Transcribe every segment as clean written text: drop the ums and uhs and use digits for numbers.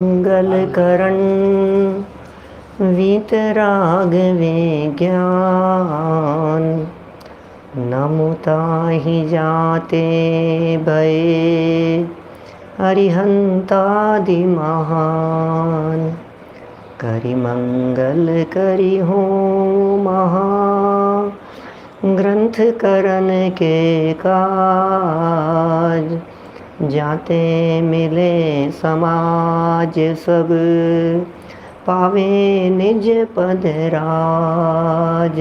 मंगलकरण वीतराग विज्ञान नमुताहि जाते भये अरिहंतादि महान। करि मंगल करि हो महा ग्रंथ करन के काज। जाते मिले समाज सब पावे निज पद राज,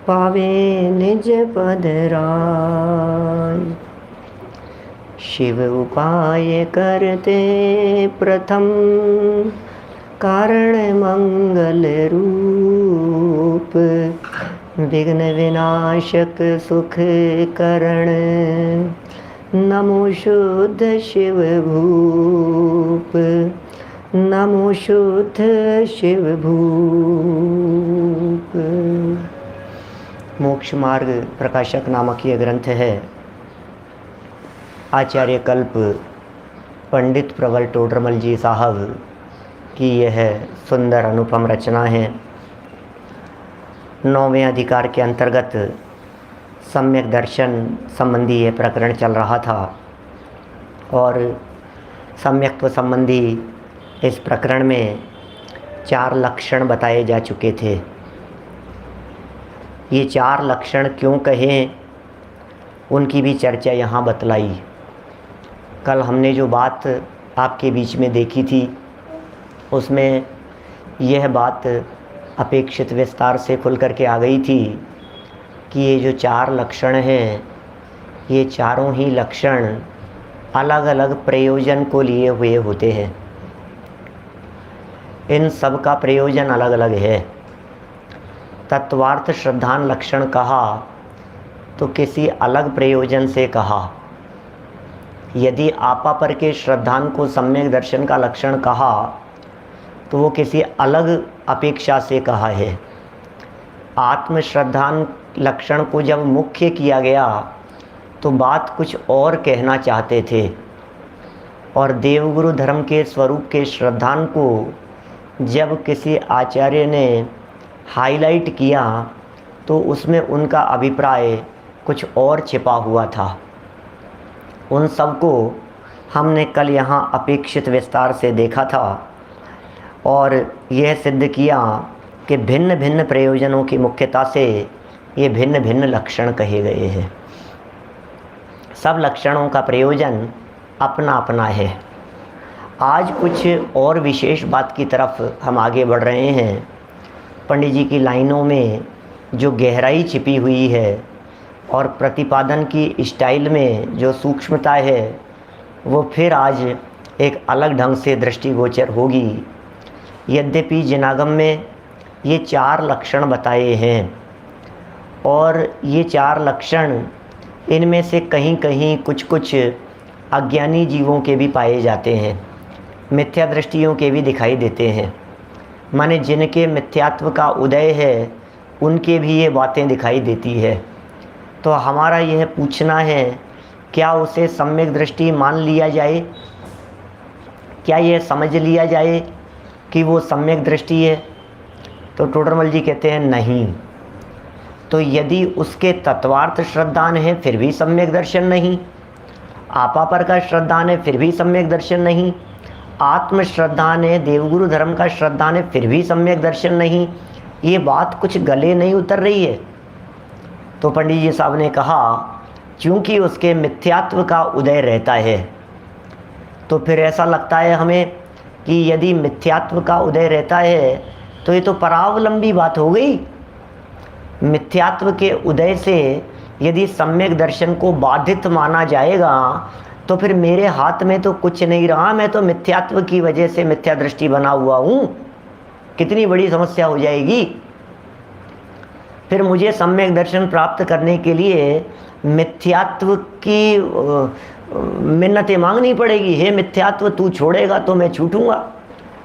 पावे निज पद राज। शिव उपाय करते प्रथम कारण मंगल रूप। विघ्न विनाशक सुख करण नमो शुद्ध शिव भूप, नमो शुद्ध शिव भूप। मोक्ष मार्ग प्रकाशक नामक ये ग्रंथ है। आचार्य कल्प पंडित प्रबल टोडरमल जी साहब की यह सुंदर अनुपम रचना है। 9वें अधिकार के अंतर्गत सम्यक दर्शन संबंधी ये प्रकरण चल रहा था और सम्यक्त्व संबंधी इस प्रकरण में 4 लक्षण बताए जा चुके थे। ये 4 लक्षण क्यों कहें उनकी भी चर्चा यहाँ बतलाई। कल हमने जो बात आपके बीच में देखी थी उसमें यह बात अपेक्षित विस्तार से खुल करके आ गई थी कि ये जो 4 लक्षण हैं, ये चारों ही लक्षण अलग अलग प्रयोजन को लिए हुए होते हैं। इन सब का प्रयोजन अलग अलग है। तत्वार्थ श्रद्धान लक्षण कहा तो किसी अलग प्रयोजन से कहा। यदि आपा पर के श्रद्धान को सम्यक दर्शन का लक्षण कहा तो वो किसी अलग अपेक्षा से कहा है। आत्मश्रद्धान लक्षण को जब मुख्य किया गया तो बात कुछ और कहना चाहते थे और देवगुरु धर्म के स्वरूप के श्रद्धान को जब किसी आचार्य ने हाईलाइट किया तो उसमें उनका अभिप्राय कुछ और छिपा हुआ था। उन सब को हमने कल यहाँ अपेक्षित विस्तार से देखा था और यह सिद्ध किया कि भिन्न भिन्न प्रयोजनों की मुख्यता से ये भिन्न भिन्न लक्षण कहे गए हैं। सब लक्षणों का प्रयोजन अपना अपना है। आज कुछ और विशेष बात की तरफ हम आगे बढ़ रहे हैं। पंडित जी की लाइनों में जो गहराई छिपी हुई है और प्रतिपादन की स्टाइल में जो सूक्ष्मता है वो फिर आज एक अलग ढंग से दृष्टिगोचर होगी। यद्यपि जिनागम में ये 4 लक्षण बताए हैं और ये 4 लक्षण इनमें से कहीं कहीं कुछ कुछ अज्ञानी जीवों के भी पाए जाते हैं, मिथ्या दृष्टियों के भी दिखाई देते हैं। माने जिनके मिथ्यात्व का उदय है उनके भी ये बातें दिखाई देती है। तो हमारा यह पूछना है, क्या उसे सम्यक दृष्टि मान लिया जाए? क्या यह समझ लिया जाए कि वो सम्यक दृष्टि है? तो टोडरमल जी कहते हैं नहीं। तो यदि उसके तत्वार्थ श्रद्धान है फिर भी सम्यक दर्शन नहीं, आपा पर का श्रद्धान है फिर भी सम्यक दर्शन नहीं, आत्म श्रद्धान है, देवगुरु धर्म का श्रद्धान है फिर भी सम्यक दर्शन नहीं। ये बात कुछ गले नहीं उतर रही है। तो पंडित जी साहब ने कहा चूँकि उसके मिथ्यात्व का उदय रहता है तो फिर ऐसा लगता है हमें कि यदि मिथ्यात्व का उदय रहता है तो ये तो परावलंबी बात हो गई। मिथ्यात्व के उदय से यदि सम्यक दर्शन को बाधित माना जाएगा तो फिर मेरे हाथ में तो कुछ नहीं रहा, मैं तो मिथ्यात्व की वजह से मिथ्या दृष्टि बना हुआ हूँ। कितनी बड़ी समस्या हो जाएगी। फिर मुझे सम्यक दर्शन प्राप्त करने के लिए मिथ्यात्व की मिन्नतें मांगनी पड़ेगी। हे मिथ्यात्व तू छोड़ेगा तो मैं छूटूंगा,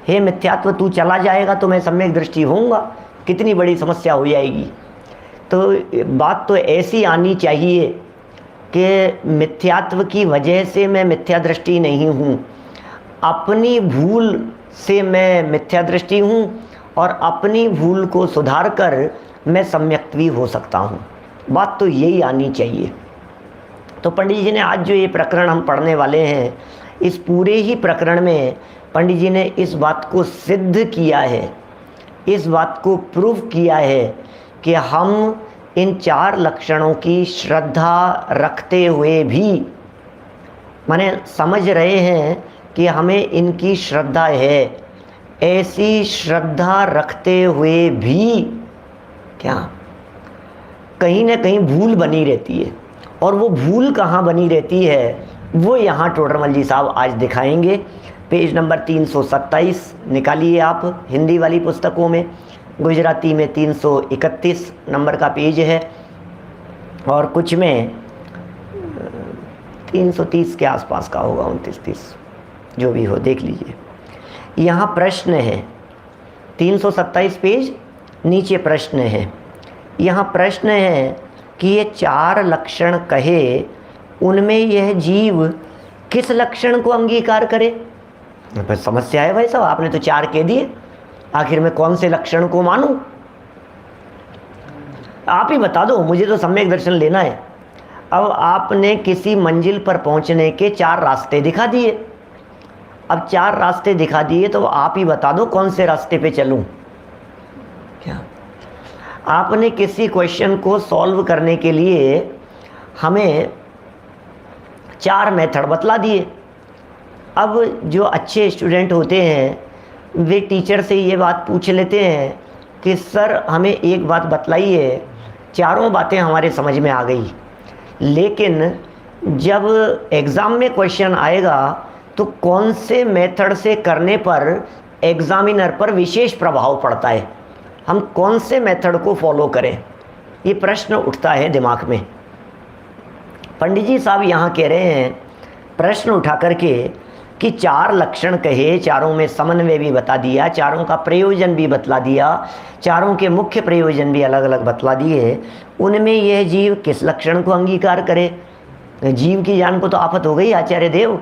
हे मिथ्यात्व तू चला जाएगा तो मैं सम्यक दृष्टि होऊंगा। कितनी बड़ी समस्या हो जाएगी। तो बात तो ऐसी आनी चाहिए कि मिथ्यात्व की वजह से मैं मिथ्या दृष्टि नहीं हूँ, अपनी भूल से मैं मिथ्या दृष्टि हूँ और अपनी भूल को सुधार कर मैं सम्यक्त्वी हो सकता हूँ। बात तो यही आनी चाहिए। तो पंडित जी ने आज जो ये प्रकरण हम पढ़ने वाले हैं, इस पूरे ही प्रकरण में पंडित जी ने इस बात को सिद्ध किया है, इस बात को प्रूव किया है कि हम इन 4 लक्षणों की श्रद्धा रखते हुए भी, माने समझ रहे हैं कि हमें इनकी श्रद्धा है, ऐसी श्रद्धा रखते हुए भी क्या कहीं ना कहीं भूल बनी रहती है। और वो भूल कहाँ बनी रहती है, वो यहाँ टोडरमल जी साहब आज दिखाएंगे। पेज नंबर 327 निकालिए आप हिंदी वाली पुस्तकों में, गुजराती में 331 नंबर का पेज है और कुछ में 330 के आसपास का होगा, 29-30 जो भी हो, देख लीजिए। यहाँ प्रश्न है, 327 पेज नीचे प्रश्न है। यहाँ प्रश्न है कि ये 4 लक्षण कहे, उनमें यह जीव किस लक्षण को अंगीकार करे। पर समस्या है भाई साहब, आपने तो 4 कह दिए, आखिर में कौन से लक्षण को मानूं? आप ही बता दो, मुझे तो सम्यक दर्शन लेना है। अब आपने किसी मंजिल पर पहुंचने के 4 रास्ते दिखा दिए। अब 4 रास्ते दिखा दिए तो आप ही बता दो कौन से रास्ते पे चलूं। क्या आपने किसी क्वेश्चन को सॉल्व करने के लिए हमें 4 मेथड बतला दिए। अब जो अच्छे स्टूडेंट होते हैं वे टीचर से ये बात पूछ लेते हैं कि सर हमें एक बात बतलाइए, चारों बातें हमारे समझ में आ गई, लेकिन जब एग्ज़ाम में क्वेश्चन आएगा तो कौन से मेथड से करने पर एग्ज़ामिनर पर विशेष प्रभाव पड़ता है, हम कौन से मेथड को फॉलो करें, ये प्रश्न उठता है दिमाग में। पंडित जी साहब यहाँ कह रहे हैं प्रश्न उठा करके कि 4 लक्षण कहे, चारों में समन्वय भी बता दिया, चारों का प्रयोजन भी बतला दिया, चारों के मुख्य प्रयोजन भी अलग अलग बतला दिए, उनमें यह जीव किस लक्षण को अंगीकार करे। जीव की जान को तो आफत हो गई आचार्य देव,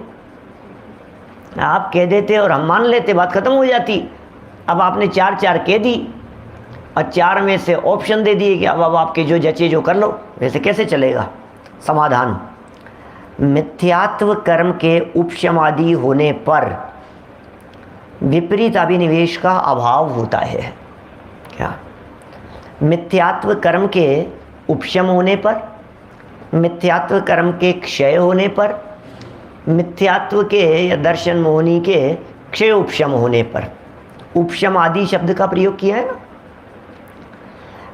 आप कह देते और हम मान लेते, बात खत्म हो जाती। अब आपने 4 कह दी और 4 में से ऑप्शन दे दिए कि अब आपके जो जचे जो कर लो, वैसे कैसे चलेगा। समाधान, मिथ्यात्व कर्म के उपशमादि होने पर विपरीत अभिनिवेश का अभाव होता है। क्या मिथ्यात्व कर्म के उपशम होने पर, मिथ्यात्व कर्म के क्षय होने पर, मिथ्यात्व के या दर्शन मोहनी के क्षय उपशम होने पर, उपशम आदि शब्द का प्रयोग किया है ना,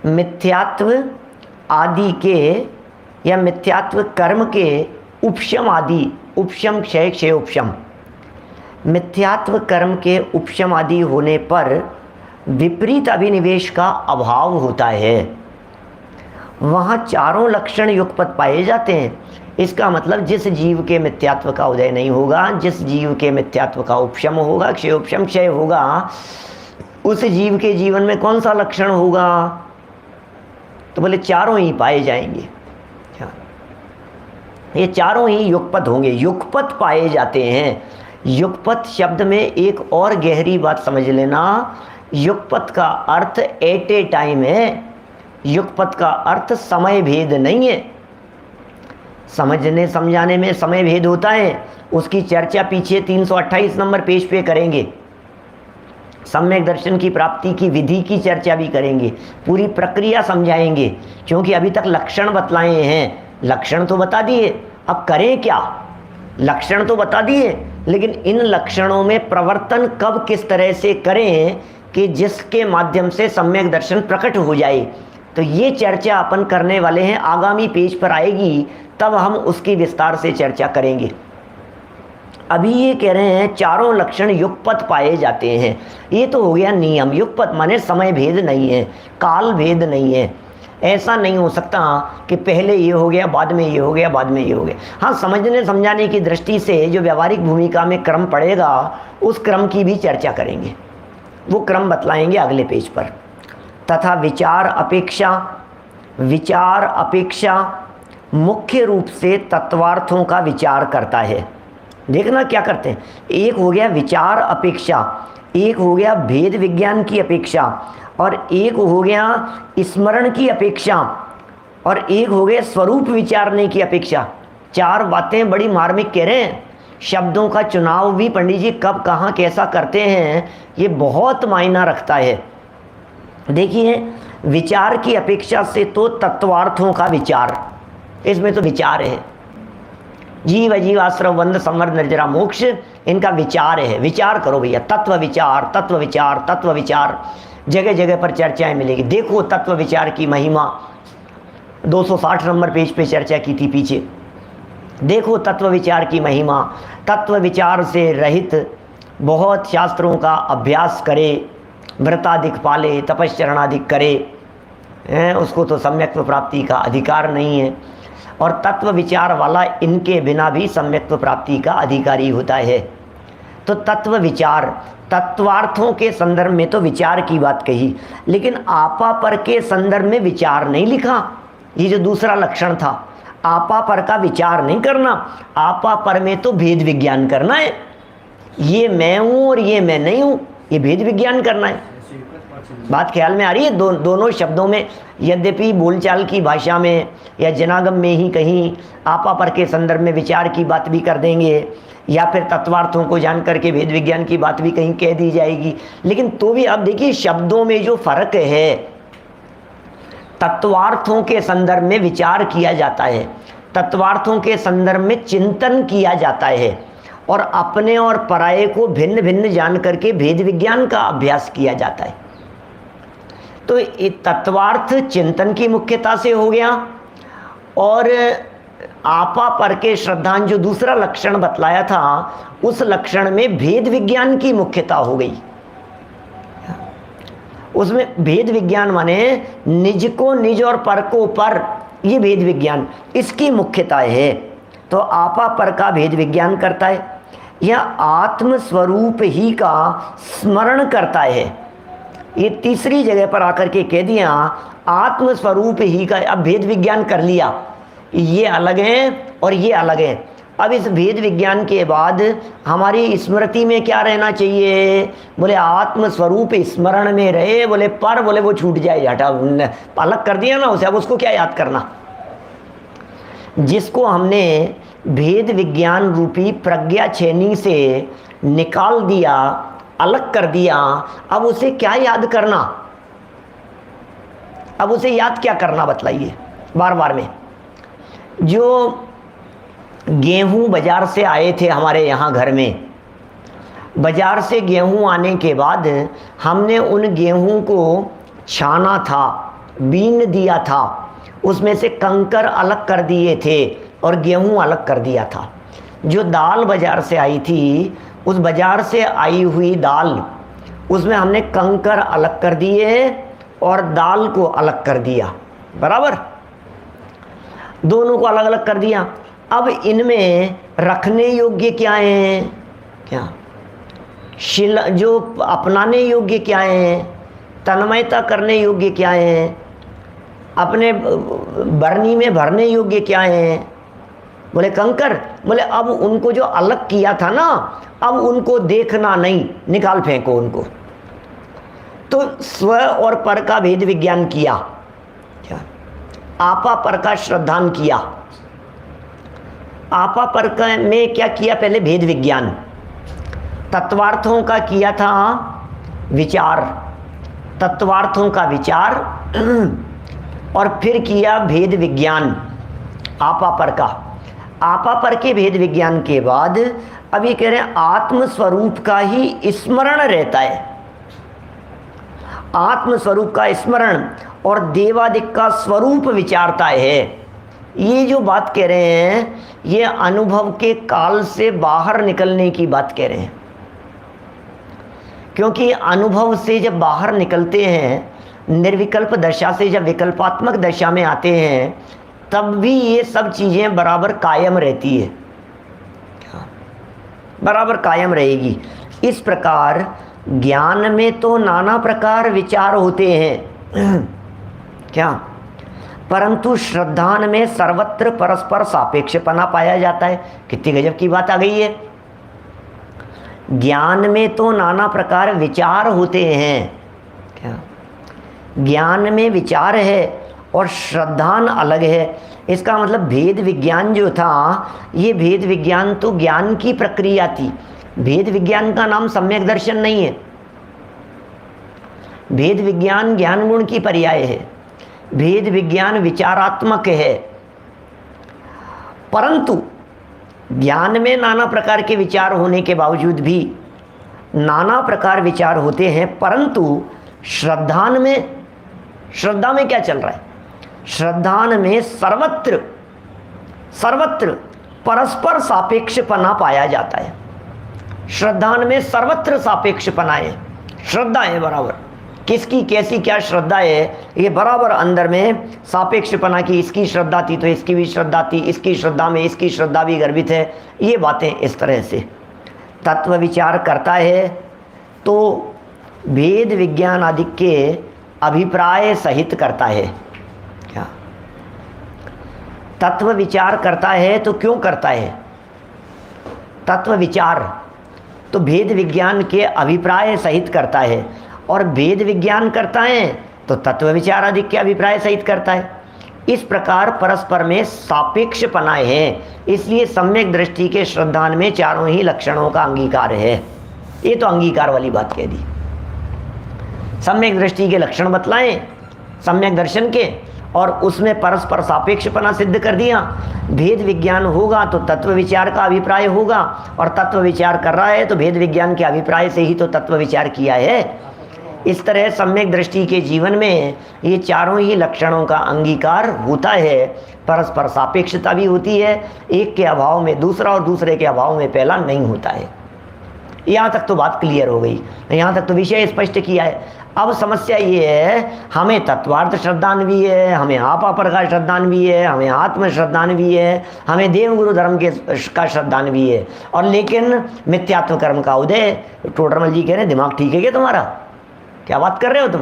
मिथ्यात्व आदि के या मिथ्यात्व कर्म के उपशम आदि, उपशम क्षय क्षय उपशम, मिथ्यात्व कर्म के उपशम आदि होने पर विपरीत अभिनिवेश का अभाव होता है। वहाँ चारों लक्षण युगपत पाए जाते हैं। इसका मतलब जिस जीव के मिथ्यात्व का उदय नहीं होगा, जिस जीव के मिथ्यात्व का उपशम होगा, क्षय उपशम क्षय होगा, उस जीव के जीवन में कौन सा लक्षण होगा, तो बोले चारों ही पाए जाएंगे। ये चारों ही युगपत होंगे, युगपत पाए जाते हैं। युगपत शब्द में एक और गहरी बात समझ लेना, युगपत का अर्थ एट ए टाइम है, युगपत का अर्थ समय भेद नहीं है। समझने समझाने में समय भेद होता है, उसकी चर्चा पीछे 328 नंबर पेज पे करेंगे। सम्यक दर्शन की प्राप्ति की विधि की चर्चा भी करेंगे, पूरी प्रक्रिया समझाएंगे, क्योंकि अभी तक लक्षण बतलाए हैं। लक्षण तो बता दिए, अब करें क्या। लक्षण तो बता दिए, लेकिन इन लक्षणों में प्रवर्तन कब किस तरह से करें कि जिसके माध्यम से सम्यक दर्शन प्रकट हो जाए। तो ये चर्चा अपन करने वाले हैं, आगामी पेज पर आएगी, तब हम उसकी विस्तार से चर्चा करेंगे। अभी ये कह रहे हैं चारों लक्षण युगपत पाए जाते हैं। ये तो हो गया नियम। युगपत माने समय भेद नहीं है, काल भेद नहीं है। ऐसा नहीं हो सकता कि पहले ये हो गया, बाद में ये हो गया, बाद में ये हो गया। हाँ, समझने समझाने की दृष्टि से जो व्यवहारिक भूमिका में क्रम पड़ेगा, उस क्रम की भी चर्चा करेंगे। वो क्रम बतलाएंगे अगले पेज पर। तथा विचार अपेक्षा मुख्य रूप से तत्वार्थों का विचार करता है। देखना क्या करते हैं। एक हो गया विचार अपेक्षा, एक हो गया भेद विज्ञान की अपेक्षा, और एक हो गया स्मरण की अपेक्षा, और एक हो गया स्वरूप विचारने की अपेक्षा। चार बातें बड़ी मार्मिक कह रहे हैं। शब्दों का चुनाव भी पंडित जी कब कहाँ कैसा करते हैं ये बहुत मायना रखता है। देखिए, विचार की अपेक्षा से तो तत्वार्थों का विचार, इसमें तो विचार है। जीव अजीव आश्रव बंध संवर निर्जरा मोक्ष, इनका विचार है। विचार करो भैया, तत्व विचार, तत्व विचार, तत्व विचार, जगह जगह पर चर्चाएं मिलेगी। देखो तत्व विचार की महिमा, 260 नंबर पेज पे चर्चा की थी पीछे। देखो तत्व विचार की महिमा। तत्व विचार से रहित बहुत शास्त्रों का अभ्यास करे, व्रताधिक पाले, तपश्चरणाधिक करे, उसको तो सम्यक्त्व प्राप्ति का अधिकार नहीं है। और तत्व विचार वाला इनके बिना भी सम्यक्त्व प्राप्ति का अधिकारी होता है। तो तत्व विचार, तत्वार्थों के संदर्भ में तो विचार की बात कही, लेकिन आपा पर के संदर्भ में विचार नहीं लिखा। ये जो दूसरा लक्षण था, आपा पर का विचार नहीं करना, आपा पर में तो भेद विज्ञान करना है। ये मैं हूँ और ये मैं नहीं हूँ, ये भेद विज्ञान करना है। बात ख्याल में आ रही है? दोनों शब्दों में, यद्यपि बोलचाल की भाषा में या जनागम में ही कहीं आपा पर के संदर्भ में विचार की बात भी कर देंगे, या फिर तत्वार्थों को जान करके भेद विज्ञान की बात भी कहीं कह दी जाएगी। लेकिन तो भी अब देखिए, शब्दों में जो फर्क है, तत्वार्थों के संदर्भ में विचार किया जाता है, तत्वार्थों के संदर्भ में चिंतन किया जाता है, और अपने और पराये को भिन्न भिन्न जान करके भेद विज्ञान का अभ्यास किया जाता है। तो ये तत्वार्थ चिंतन की मुख्यता से हो गया, और आपा पर के श्रद्धान जो दूसरा लक्षण बतलाया था, उस लक्षण में भेद विज्ञान की मुख्यता हो गई। उसमें भेद विज्ञान माने निज को निज और पर को पर, ये भेद विज्ञान, इसकी मुख्यता है। तो आपा पर का भेद विज्ञान करता है, यह आत्म स्वरूप ही का स्मरण करता है। ये तीसरी जगह पर आकर के कह दिया आत्म स्वरूप ही का। अब भेद विज्ञान कर लिया, ये अलग है और ये अलग है। अब इस भेद विज्ञान के बाद हमारी स्मृति में क्या रहना चाहिए? बोले आत्म स्वरूप स्मरण में रहे, बोले पर, बोले वो छूट जाए, हटा अलग कर दिया ना उसे, अब उसको क्या याद करना। जिसको हमने भेद विज्ञान रूपी प्रज्ञा छेनी से निकाल दिया, अलग कर दिया, अब उसे क्या याद करना? अब उसे याद क्या करना बतलाइए बार बार में। जो गेहूं बाजार से आए थे हमारे यहाँ घर में, बाजार से गेहूं आने के बाद हमने उन गेहूं को छाना था, बीन दिया था, उसमें से कंकर अलग कर दिए थे और गेहूं अलग कर दिया था। जो दाल बाजार से आई थी, उस बाजार से आई हुई दाल, उसमें हमने कंकर अलग कर दिए और दाल को अलग कर दिया, बराबर, दोनों को अलग अलग कर दिया। अब इनमें रखने योग्य क्या है? क्या शिला जो अपनाने योग्य क्या है? तन्मयता करने योग्य क्या है? अपने बरनी में भरने योग्य क्या है? बोले कंकर। बोले अब उनको जो अलग किया था ना, अब उनको देखना नहीं, निकाल फेंको उनको। तो स्व और पर का भेद विज्ञान किया, क्या आपा पर का श्रद्धान किया। आपा पर का में क्या किया? पहले भेद विज्ञान, तत्वार्थों का किया था विचार, तत्वार्थों का विचार, और फिर किया भेद विज्ञान आपा पर का। आपा पर के भेद विज्ञान के बाद अब ये कह रहे हैं आत्म स्वरूप का ही स्मरण रहता है, आत्म स्वरूप का स्मरण, और देवादिक का स्वरूप विचारता है। ये जो बात कह रहे हैं, ये अनुभव के काल से बाहर निकलने की बात कह रहे हैं। क्योंकि अनुभव से जब बाहर निकलते हैं, निर्विकल्प दशा से जब विकल्पात्मक दशा में आते हैं, तब भी ये सब चीज़ें बराबर कायम रहती है, बराबर कायम रहेगी। इस प्रकार ज्ञान में तो नाना प्रकार विचार होते हैं क्या, परंतु श्रद्धान में सर्वत्र परस्पर सापेक्षपना पाया जाता है। कितनी गजब की बात आ गई है। ज्ञान में तो नाना प्रकार विचार होते हैं, क्या ज्ञान में विचार है और श्रद्धान अलग है। इसका मतलब भेद विज्ञान जो था, ये भेद विज्ञान तो ज्ञान की प्रक्रिया थी। भेद विज्ञान का नाम सम्यक दर्शन नहीं है। भेद विज्ञान ज्ञान गुण की पर्याय है। भेद विज्ञान विचारात्मक है। परंतु ज्ञान में नाना प्रकार के विचार होने के बावजूद भी नाना प्रकार विचार होते हैं, परंतु श्रद्धान में, श्रद्धा में क्या चल रहा है? श्रद्धान में सर्वत्र सर्वत्र परस्पर सापेक्षपना पाया जाता है। श्रद्धान में सर्वत्र सापेक्षपना है, श्रद्धा है बराबर। किसकी कैसी क्या श्रद्धा है, ये बराबर अंदर में सापेक्षपना की, इसकी श्रद्धा थी तो इसकी भी श्रद्धा थी, इसकी श्रद्धा में इसकी श्रद्धा भी गर्भित है। ये बातें इस तरह से तत्व विचार करता है तो भेद विज्ञान आदि के अभिप्राय सहित करता है। क्या तत्व विचार करता है तो क्यों करता है? तत्व विचार तो भेद विज्ञान के अभिप्राय सहित करता है, और भेद विज्ञान करता है तो तत्व विचार आदि के अभिप्राय सहित करता है। इस प्रकार परस्पर में सापेक्षपनाएं हैं, इसलिए सम्यक दृष्टि के श्रद्धान में चारों ही लक्षणों का अंगीकार है। ये तो अंगीकार वाली बात कह दी। सम्यक दृष्टि के लक्षण बतलाएं सम्यक दर्शन के, और उसमें परस्पर सापेक्षपना सिद्ध कर दिया। भेद विज्ञान होगा तो तत्व विचार का अभिप्राय होगा, और तत्व विचार कर रहा है तो भेद विज्ञान के अभिप्राय से ही तो तत्व विचार किया है। इस तरह सम्यक दृष्टि के जीवन में ये चारों ही लक्षणों का अंगीकार होता है। परस्पर सापेक्षता भी होती है, एक के अभाव में दूसरा और दूसरे के अभाव में पहला नहीं होता है। यहाँ तक तो बात क्लियर हो गई, यहाँ तक तो विषय स्पष्ट किया है। अब समस्या ये है, हमें तत्वार्थ श्रद्धान भी है, हमें आपा प्रकाश श्रद्धान भी है, हमें आत्म श्रद्धान भी है, हमें देव गुरु धर्म के का श्रद्धान भी है, और लेकिन मिथ्यात्व कर्म का उदय। टोडरमल जी कह रहे हैं दिमाग ठीक है क्या तुम्हारा? क्या बात कर रहे हो तुम?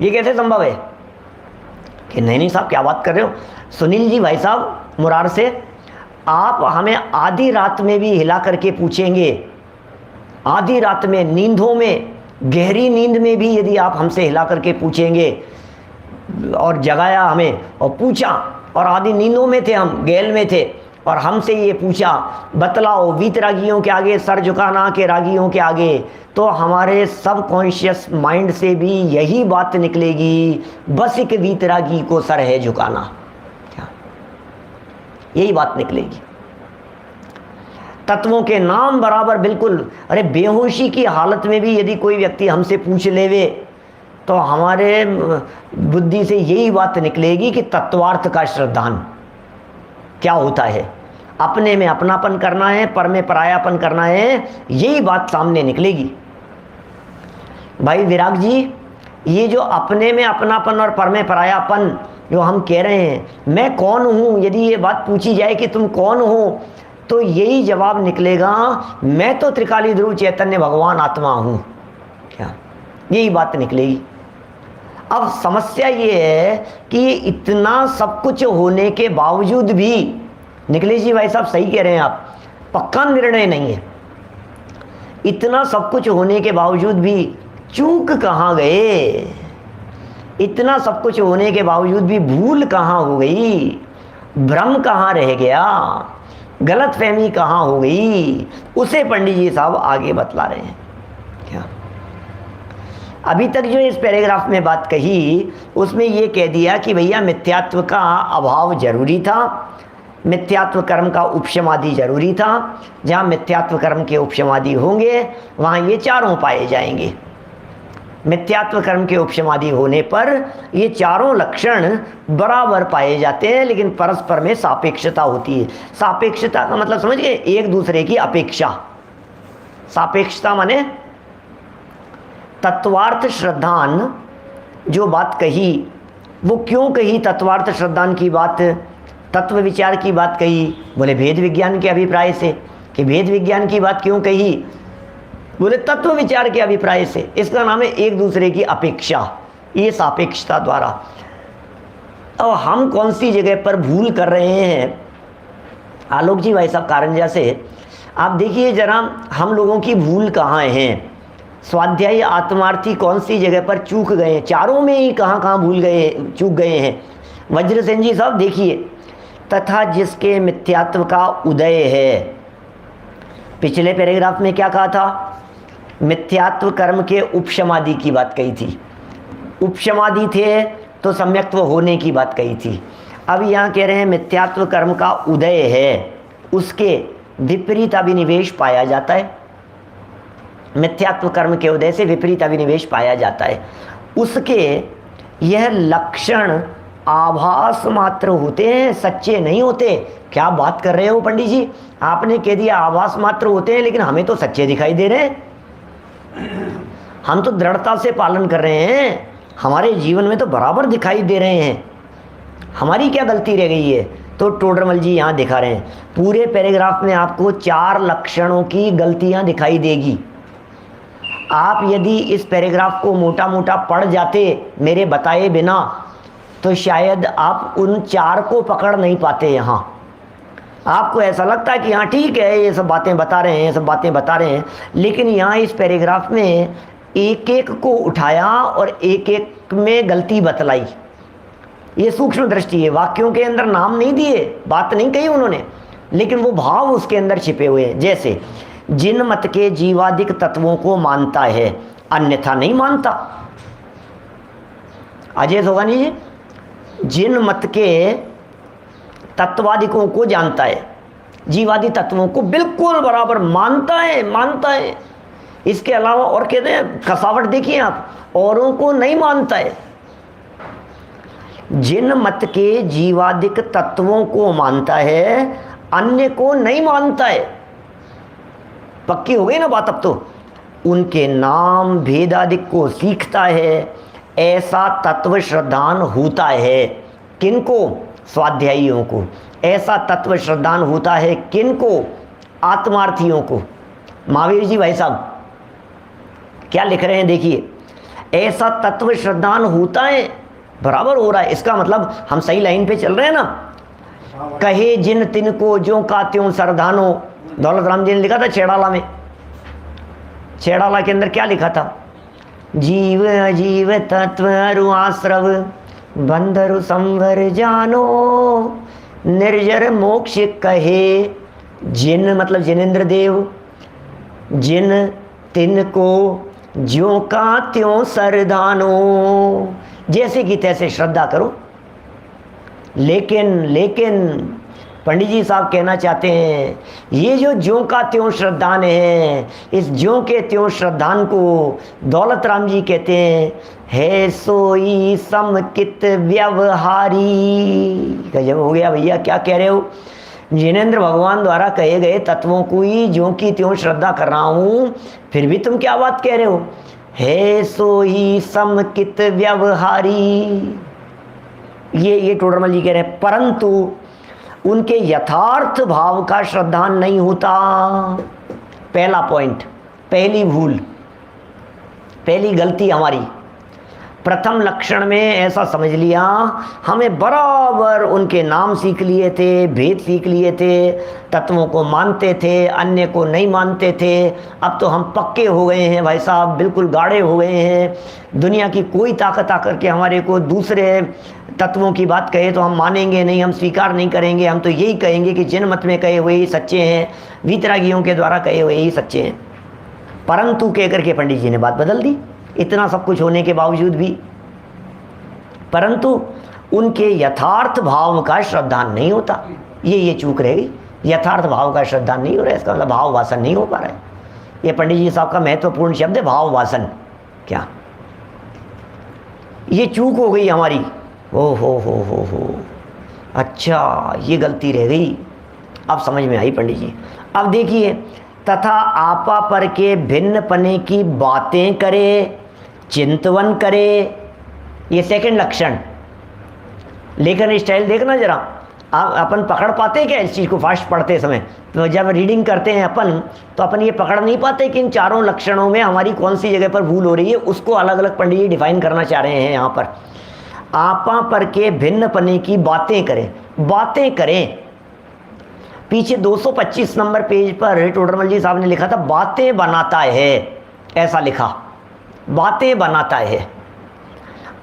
ये कैसे संभव है? कि नहीं साहब क्या बात कर रहे हो? सुनील जी भाई साहब मुरार से, आप हमें आधी रात में भी हिला करके पूछेंगे, आधी रात में, नींदों में, गहरी नींद में भी यदि आप हमसे हिला करके पूछेंगे और जगाया हमें और पूछा, और आधी नींदों में थे हम, गैल में थे, और हमसे ये पूछा बतलाओ वीतरागियों के आगे सर झुकाना के रागियों के आगे, तो हमारे सब कॉन्शियस माइंड से भी यही बात निकलेगी, बस एक वीतरागी को सर है झुकाना। क्या यही बात निकलेगी? तत्वों के नाम बराबर बिल्कुल, अरे बेहोशी की हालत में भी यदि कोई व्यक्ति हमसे पूछ लेवे तो हमारे बुद्धि से यही बात निकलेगी कि तत्वार्थ का श्रद्धान क्या होता है, अपने में अपनापन करना है, पर में परायापन करना है, यही बात सामने निकलेगी। भाई विराग जी, ये जो अपने में अपनापन और पर में परायापन जो हम कह रहे हैं, मैं कौन हूँ, यदि ये बात पूछी जाए कि तुम कौन हो, तो यही जवाब निकलेगा, मैं तो त्रिकाली ध्रुव चैतन्य भगवान आत्मा हूँ। क्या यही बात निकलेगी? अब समस्या ये है कि इतना सब कुछ होने के बावजूद भी, निखिलेश जी भाई साहब सही कह रहे हैं आप, पक्का निर्णय नहीं है, इतना सब कुछ होने के बावजूद भी चूक कहाँ गए? इतना सब कुछ होने के बावजूद भी भूल कहाँ हो गई? भ्रम कहाँ रह गया? गलतफहमी कहाँ हो गई? उसे पंडित जी साहब आगे बतला रहे हैं। क्या अभी तक जो इस पैराग्राफ में बात कही उसमें ये कह दिया कि भैया मिथ्यात्व का अभाव जरूरी था, मिथ्यात्व कर्म का उपशमादि जरूरी था। जहाँ मिथ्यात्व कर्म के उपशमादि होंगे वहाँ ये चारों पाए जाएंगे। मिथ्यात्व कर्म के उपशमादि होने पर ये चारों लक्षण बराबर पाए जाते हैं, लेकिन परस्पर में सापेक्षता होती है। सापेक्षता का मतलब समझ गए? एक दूसरे की अपेक्षा। सापेक्षता माने तत्वार्थ श्रद्धान जो बात कही वो क्यों कही? तत्वार्थ श्रद्धान की बात, तत्व विचार की बात कही, बोले भेद विज्ञान के अभिप्राय से। कि भेद विज्ञान की बात क्यों कही? बोले तत्व विचार के अभिप्राय से। इसका नाम है एक दूसरे की अपेक्षा, ये सापेक्षता द्वारा। अब हम कौन सी जगह पर भूल कर रहे हैं? आलोक जी भाई साहब कारंजा से, आप देखिए जरा हम लोगों की भूल कहाँ है। स्वाध्यायी आत्मार्थी कौन सी जगह पर चूक गए हैं, चारों में ही कहाँ कहाँ भूल गए, चूक गए हैं। वज्रसेन जी साहब देखिए, तथा जिसके मिथ्यात्व का उदय है, पिछले पैराग्राफ में क्या कहा था, मिथ्यात्व कर्म के उपशमादि की बात कही थी, उपशमादि थे तो सम्यक्त्व होने की बात कही थी। अब यहाँ कह रहे हैं मिथ्यात्व कर्म का उदय है, उसके विपरीत अभिनिवेश पाया जाता है। मिथ्यात्व कर्म के उदय से विपरीत अभिनिवेश पाया जाता है, उसके यह लक्षण आभास मात्र होते हैं, सच्चे नहीं होते। क्या बात कर रहे हो पंडित जी, आपने कह दिया आभास मात्र होते हैं, लेकिन हमें तो सच्चे दिखाई दे रहे हैं, हम तो दृढ़ता से पालन कर रहे हैं, हमारे जीवन में तो बराबर दिखाई दे रहे हैं, हमारी क्या गलती रह गई है। तो टोडरमल जी यहाँ दिखा रहे हैं, पूरे पैराग्राफ में आपको 4 लक्षणों की गलतियाँ दिखाई देगी। आप यदि इस पैराग्राफ को मोटा मोटा पढ़ जाते मेरे बताए बिना, तो शायद आप उन 4 को पकड़ नहीं पाते। यहाँ आपको ऐसा लगता है कि हाँ ठीक है, ये सब बातें बता रहे हैं, ये सब बातें बता रहे हैं, लेकिन यहाँ इस पैराग्राफ में एक एक को उठाया और एक एक में गलती बतलाई। ये सूक्ष्म दृष्टि है, वाक्यों के अंदर नाम नहीं दिए, बात नहीं कही उन्होंने, लेकिन वो भाव उसके अंदर छिपे हुए हैं। जैसे जिन मत के जीवादिक तत्वों को मानता है, अन्यथा नहीं मानता। अजय सोगानी जी, जिन मत के तत्वादिकों को जानता है, जीवादि तत्वों को बिल्कुल बराबर मानता है। इसके अलावा और कहते हैं, कसावट देखिए आप, औरों को नहीं मानता है। जिन मत के जीवादिक तत्वों को मानता है, अन्य को नहीं मानता है। पक्की हो गई ना बात अब तो। उनके नाम भेदादिक को सीखता है, ऐसा तत्व श्रद्धान होता है। किनको? स्वाध्यायियों को। ऐसा तत्व श्रद्धान होता है किनको? आत्मार्थियों को। महावीर जी भाई साहब क्या लिख रहे हैं देखिए, ऐसा तत्व श्रद्धान होता है, बराबर हो रहा है। इसका मतलब हम सही लाइन पे चल रहे हैं ना। कहे जिन तिन को ज्यों का त्यों सरदानो, दौलत राम जी ने लिखा था छेड़ाला में। छेड़ाला के अंदर क्या लिखा था? जीव अजीव तत्व अरु आश्रव बंधरु संवर जानो, निर्जर मोक्ष कहे जिन, मतलब जिनेन्द्र देव, जिन तिन को ज्यों का त्यों सरदानो, जैसे कि तैसे श्रद्धा करो। लेकिन पंडित जी साहब कहना चाहते हैं, ये जो ज्यों का त्यों श्रद्धान है, इस ज्यों के त्यों श्रद्धान को दौलत राम जी कहते हैं है सोई समकित व्यवहारी। गजब हो गया भैया, क्या कह रहे हो? जिनेन्द्र भगवान द्वारा कहे गए तत्वों को ही ज्यों की त्यों श्रद्धा कर रहा हूँ, फिर भी तुम क्या बात कह रहे हो? है सोई समकित व्यवहारी। ये टोडरमल जी कह रहे हैं, परंतु उनके यथार्थ भाव का श्रद्धान नहीं होता। पहला पॉइंट, पहली भूल, पहली गलती हमारी। प्रथम लक्षण में ऐसा समझ लिया, हमें बराबर उनके नाम सीख लिए थे, भेद सीख लिए थे, तत्वों को मानते थे, अन्य को नहीं मानते थे। अब तो हम पक्के हो गए हैं भाई साहब, बिल्कुल गाढ़े हो गए हैं। दुनिया की कोई ताकत आकर के हमारे को दूसरे तत्वों की बात कहे तो हम मानेंगे नहीं, हम स्वीकार नहीं करेंगे। हम तो यही कहेंगे कि जिन मत में कहे हुए ही सच्चे हैं, वीतरागियों के द्वारा कहे हुए ही सच्चे हैं। परंतु कहकर के पंडित जी ने बात बदल दी, इतना सब कुछ होने के बावजूद भी। परंतु उनके यथार्थ भाव का श्रद्धान नहीं होता, ये चूक रहेगी। यथार्थ भाव का श्रद्धान नहीं हो रहा है, इसका मतलब भाव वासन नहीं हो पा रहा है। ये पंडित जी साहब का महत्वपूर्ण शब्द है, भाव वासन। क्या ये चूक हो गई हमारी? हो, अच्छा ये गलती रह गई, अब समझ में आई पंडित जी। अब देखिए, तथा आपा पर के भिन्न पने की बातें करे, चिंतवन करे, ये सेकंड लक्षण। लेखन स्टाइल देखना जरा, अपन पकड़ पाते हैं क्या इस चीज़ को? फास्ट पढ़ते समय तो जब रीडिंग करते हैं अपन, तो अपन ये पकड़ नहीं पाते कि इन चारों लक्षणों में हमारी कौन सी जगह पर भूल हो रही है। उसको अलग अलग पंडित जी डिफाइन करना चाह रहे हैं यहाँ पर। आपा पर के भिन्न पने की बातें करें, बातें करें पीछे 225 नंबर पेज पर टोडरमल जी साहब ने लिखा था बातें बनाता है, ऐसा लिखा, बातें बनाता है।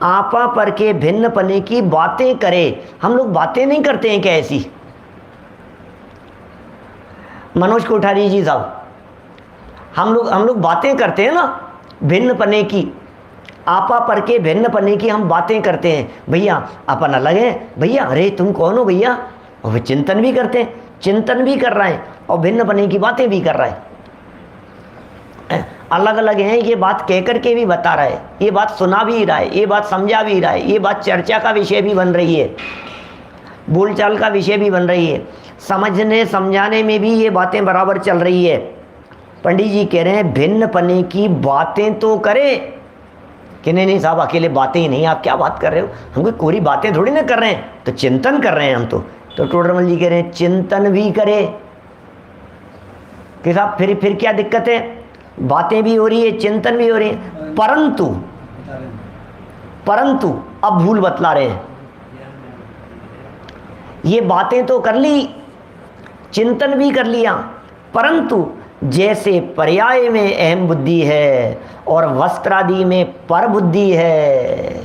आपा पर के भिन्न पने की बातें करे। हम लोग बातें नहीं करते हैं क्या ऐसी? मनोज कोठारी जी साहब, हम लोग बातें करते हैं ना भिन्न पने की, आपा पर के भिन्न पने की हम बातें करते हैं। भैया अपन अलग है, भैया अरे तुम कौन हो भैया, और चिंतन भी करते हैं, चिंतन भी कर रहे हैं और भिन्न पने की बातें भी कर रहे हैं। अलग अलग हैं, ये बात कह कर के भी बता रहा है, ये बात सुना भी रहा है, ये बात समझा भी रहा है, ये बात चर्चा का विषय भी बन रही है, बोलचाल का विषय भी बन रही है, समझने समझाने में भी ये बातें बराबर चल रही है। पंडित जी कह रहे हैं भिन्न पने की बातें तो करें कि नहीं साहब अकेले बातें ही नहीं, आप क्या बात कर रहे हो, हम कोई कोरी बातें थोड़ी ना कर रहे हैं, तो चिंतन कर रहे हैं हम तो टोडरमल जी कह रहे हैं चिंतन भी करे कि साहब फिर क्या दिक्कत है, बातें भी हो रही है, चिंतन भी हो रही है, परंतु अब भूल बतला रहे हैं। ये बातें तो कर ली, चिंतन भी कर लिया, परंतु जैसे पर्याय में अहम बुद्धि है और वस्त्रादि में पर बुद्धि है,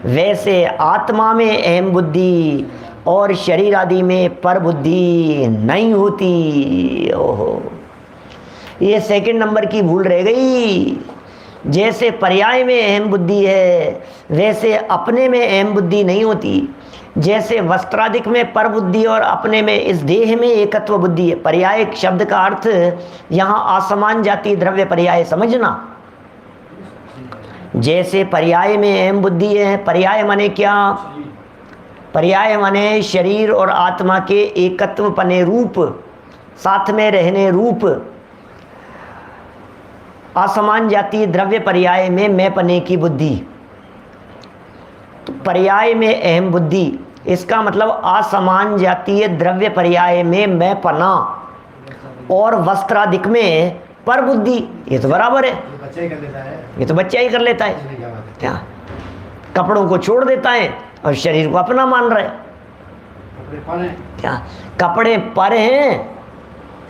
वैसे आत्मा में अहम बुद्धि और शरीर आदि में पर बुद्धि नहीं होती। ओहो, ये सेकंड नंबर की भूल रह गई। जैसे पर्याय में अहम बुद्धि है वैसे अपने में अहम बुद्धि नहीं होती। जैसे वस्त्रादिक में पर बुद्धि और अपने में इस देह में एकत्व बुद्धि है। पर्याय शब्द का अर्थ यहाँ असमान जाति द्रव्य पर्याय समझना। जैसे पर्याय में अहम बुद्धि है, पर्याय माने क्या, पर्याय माने शरीर और आत्मा के एकत्व पने रूप, साथ में रहने रूप। असमान जाति द्रव्य पर्याय में मैं पने की बुद्धि, तो पर्याय में अहम बुद्धि, इसका मतलब असमान जातीय द्रव्य पर्याय में मैं पना और वस्त्रादिक में पर बुद्धि, ये तो बराबर है, ये तो बच्चा ही कर लेता है क्या, कपड़ों को छोड़ देता है और शरीर को अपना मान रहा है क्या। कपड़े पर हैं,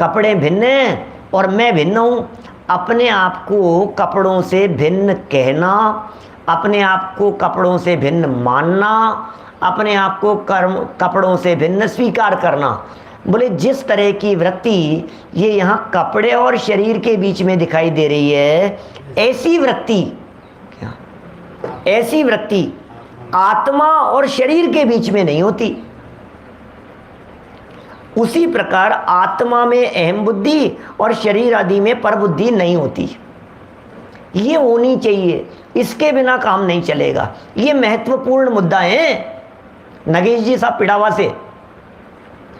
कपड़े भिन्न हैं और मैं भिन्न हूँ। अपने आप को कपड़ों से भिन्न कहना, अपने आप को कपड़ों से भिन्न मानना, अपने आप को कपड़ों से भिन्न स्वीकार करना। बोले जिस तरह की वृत्ति ये यहाँ कपड़े और शरीर के बीच में दिखाई दे रही है, ऐसी वृत्ति क्या, ऐसी वृत्ति आत्मा और शरीर के बीच में नहीं होती। उसी प्रकार आत्मा में अहम बुद्धि और शरीर आदि में पर बुद्धि नहीं होती। ये होनी चाहिए, इसके बिना काम नहीं चलेगा। ये महत्वपूर्ण मुद्दा है। नगेश जी साहब पिड़ावा से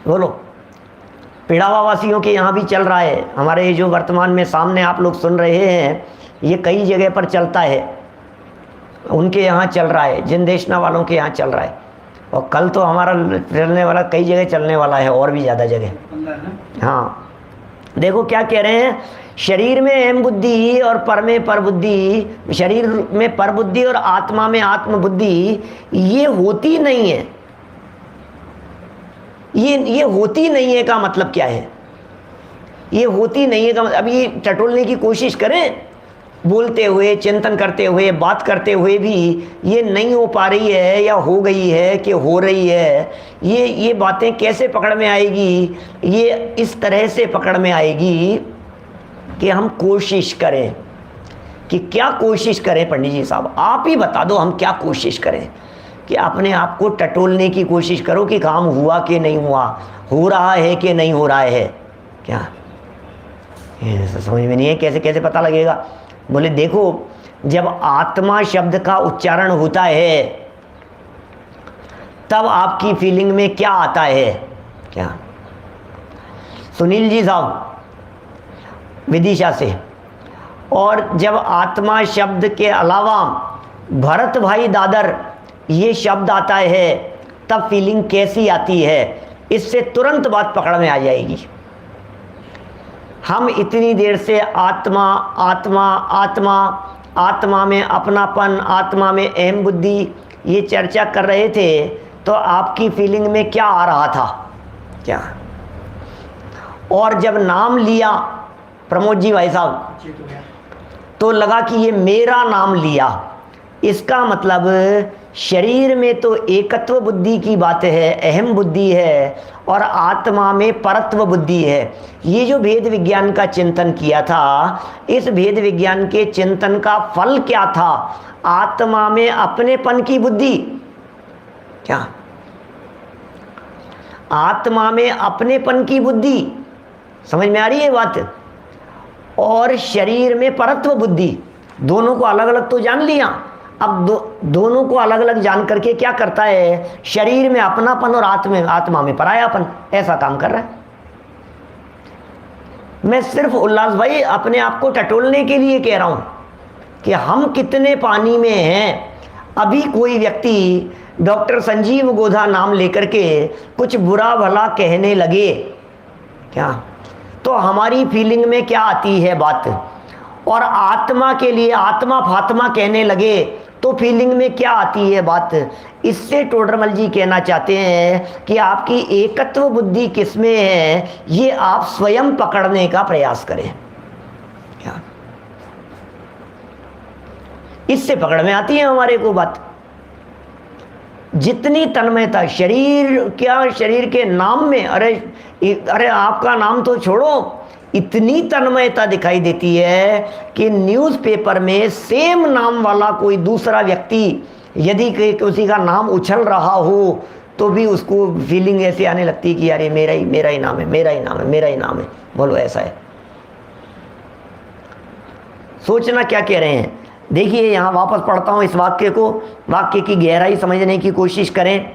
बोलो, पिड़ावा वासियों के यहाँ भी चल रहा है। हमारे जो वर्तमान में सामने आप लोग सुन रहे हैं, ये कई जगह पर चलता है, उनके यहाँ चल रहा है, जिन देशना वालों के यहाँ चल रहा है, और कल तो हमारा चलने वाला, कई जगह चलने वाला है और भी ज़्यादा जगह। हाँ देखो क्या कह रहे हैं, शरीर में अहम बुद्धि और पर में पर बुद्धि, शरीर में पर बुद्धि और आत्मा में आत्म बुद्धि, ये होती नहीं है। ये होती नहीं है का मतलब क्या है, ये होती नहीं है का मतलब, अभी टटोलने की कोशिश करें, बोलते हुए, चिंतन करते हुए, बात करते हुए भी ये नहीं हो पा रही है या हो गई है कि हो रही है, ये बातें कैसे पकड़ में आएगी। ये इस तरह से पकड़ में आएगी कि हम कोशिश करें। कि क्या कोशिश करें पंडित जी साहब, आप ही बता दो, हम क्या कोशिश करें। कि अपने आप को टटोलने की कोशिश करो कि काम हुआ कि नहीं हुआ, हो रहा है कि नहीं हो रहा है। क्या समझ में नहीं है, कैसे कैसे पता लगेगा। बोले देखो, जब आत्मा शब्द का उच्चारण होता है तब आपकी फीलिंग में क्या आता है। क्या सुनील जी साहब विदिशा से, और जब आत्मा शब्द के अलावा भरत भाई दादर ये शब्द आता है तब फीलिंग कैसी आती है, इससे तुरंत बात पकड़ में आ जाएगी। हम इतनी देर से आत्मा आत्मा आत्मा, आत्मा में अपनापन, आत्मा में अहम बुद्धि, ये चर्चा कर रहे थे, तो आपकी फीलिंग में क्या आ रहा था। क्या और जब नाम लिया प्रमोद जी भाई साहब, तो लगा कि ये मेरा नाम लिया। इसका मतलब शरीर में तो एकत्व बुद्धि की बात है, अहम बुद्धि है, और आत्मा में परत्व बुद्धि है। ये जो भेद विज्ञान का चिंतन किया था, इस भेद विज्ञान के चिंतन का फल क्या था? आत्मा में अपनेपन की बुद्धि। क्या? आत्मा में अपनेपन की बुद्धि। समझ में आ रही है बात? और शरीर में परत्व बुद्धि। दोनों को अलग अलग तो जान लिया। अब दोनों को अलग अलग जान करके क्या करता है? शरीर में अपनापन और आत्मा में परायापन, ऐसा काम कर रहा है। मैं सिर्फ उल्लास भाई अपने आप को टटोलने के लिए कह रहा हूं कि हम कितने पानी में हैं। अभी कोई व्यक्ति डॉक्टर संजीव गोधा नाम लेकर के कुछ बुरा भला कहने लगे, क्या तो हमारी फीलिंग में क्या आती है बात? और आत्मा के लिए आत्मा फात्मा कहने लगे तो फीलिंग में क्या आती है बात? इससे टोडरमल जी कहना चाहते हैं कि आपकी एकत्व बुद्धि किसमें है, ये आप स्वयं पकड़ने का प्रयास करें। क्या इससे पकड़ में आती है हमारे को बात? जितनी तन्मयता शरीर, क्या शरीर के नाम में, अरे आपका नाम तो छोड़ो, इतनी तन्मयता दिखाई देती है कि न्यूज़पेपर में सेम नाम वाला कोई दूसरा व्यक्ति यदि किसी का नाम उछल रहा हो तो भी उसको फीलिंग ऐसे आने लगती है कि यार ये मेरा ही नाम है, मेरा ही नाम है, मेरा ही नाम है। बोलो ऐसा है। सोचना क्या कह रहे हैं। देखिए यहाँ वापस पढ़ता हूँ इस वाक्य को, वाक्य की गहराई समझने की कोशिश करें।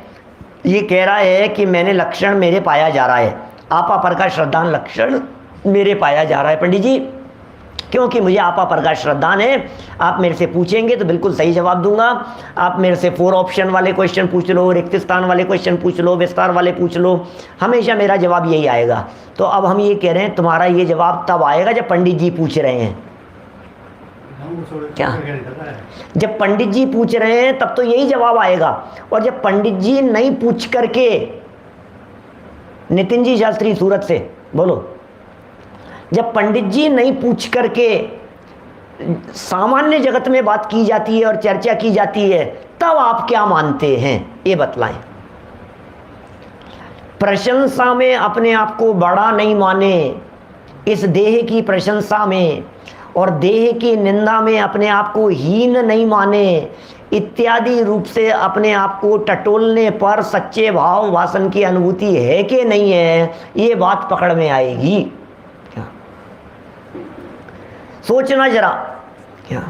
ये कह रहा है कि मैंने लक्षण मेरे पाया जा रहा है, आपा पर का श्रद्धान लक्षण मेरे पाया जा रहा है पंडित जी, क्योंकि मुझे आपा पर का श्रद्धान है। आप मेरे से पूछेंगे तो बिल्कुल सही जवाब दूंगा। आप मेरे से 4 ऑप्शन वाले क्वेश्चन पूछ लो, रिक्त स्थान वाले क्वेश्चन पूछ लो, विस्तार वाले पूछ लो, हमेशा मेरा जवाब यही आएगा। तो अब हम ये कह रहे हैं तुम्हारा ये जवाब तब आएगा जब पंडित जी पूछ रहे हैं। क्या? जब पंडित जी पूछ रहे हैं तब तो यही जवाब आएगा। और जब पंडित जी नहीं पूछ करके, नितिन जी शास्त्री सूरत से बोलो, जब पंडित जी नहीं पूछ करके सामान्य जगत में बात की जाती है और चर्चा की जाती है, तब आप क्या मानते हैं ये बतलाएं। प्रशंसा में अपने आप को बड़ा नहीं माने, इस देह की प्रशंसा में और देह की निंदा में अपने आप को हीन नहीं माने, इत्यादि रूप से अपने आप को टटोलने पर सच्चे भाव वासन की अनुभूति है कि नहीं है, ये बात पकड़ में आएगी। क्या सोचना जरा। क्या